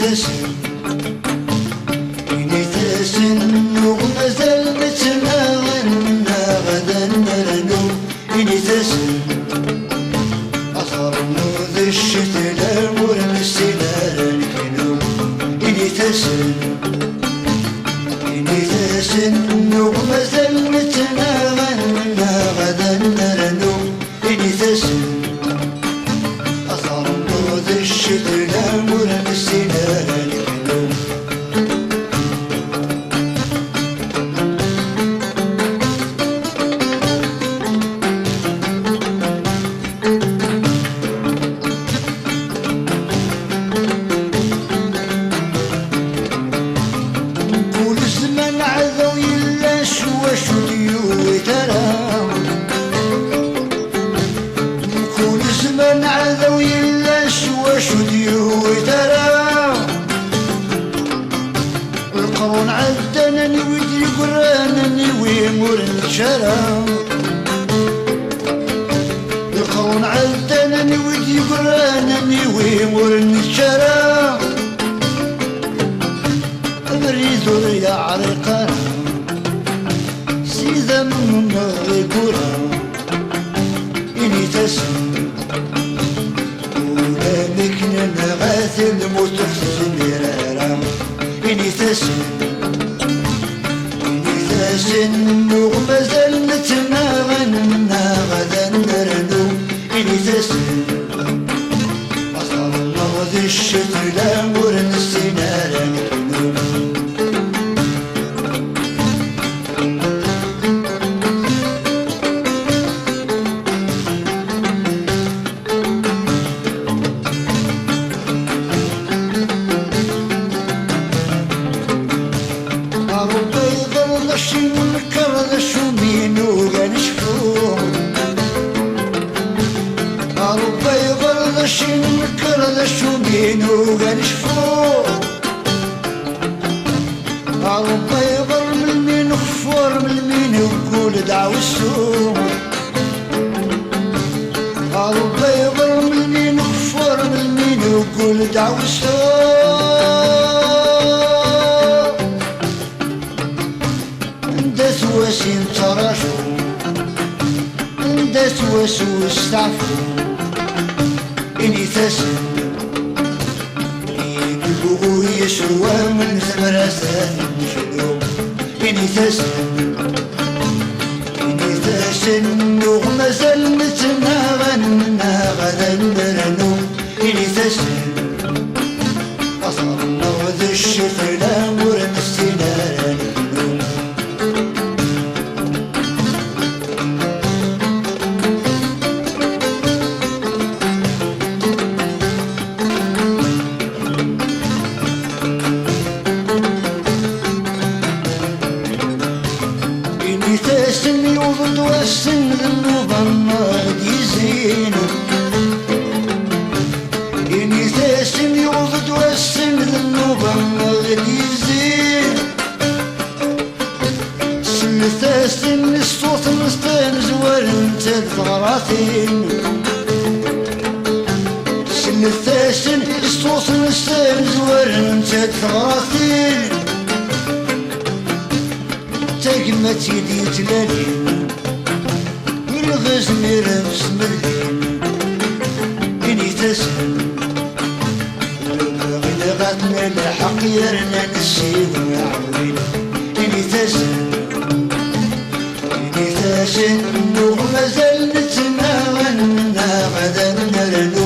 تسن إني تسن وغمزل نتناغنا غدا نرنو إني تسن أثر نوذ الشتلا ورمسنا رنكنو إني تسن إني تسن وغمزل نتناغنا غدا نرنو إني تسن أثر نوذ الشتلا ورمسنا رنكنو القرون عدنني ودي قرانني ويمور الشرا القرون عدنني ودي قرانني ويمور الشرا بريد يا عرقنا سيدا من غيقورا إني تسم ولكن نغاثل متحسن مرارا إني تسن إني تسن وغمزل نتناغنا غدا نرنو إني تسن أصل الله ذي الشتلا ورنسينا رنكنو نكر ذا الشومين وغنشفو ربي يغر من المين وخفور من المين وقول دعوة السوق ربي يغر من المين وخفور من المين وقول دعوة السوق اندس وسين تراشو اندس وسو استعفو إني تسن يقلبو يشوى من زمرسان شدو إني تسن إني تسن وغمزل نتناغنا غدا نرنو إني تسن أصرنا وذي الشفلا ورنسينا رنكنو تسن يوضد والسن ذنوبا يزين إني تسن يوضد والسن ذنوبا يزين سن تسن الصوت نستان زوال انت الثغراثين سن تسن الصوت نستان زوال انت الثغراثين تقمة يدي تلالين والغز مرمس ملين إني تسن غدغتنا الحق يرنا نسيب معوين إني تسن إني تسن وغمزل نتناغنا غدا نرنو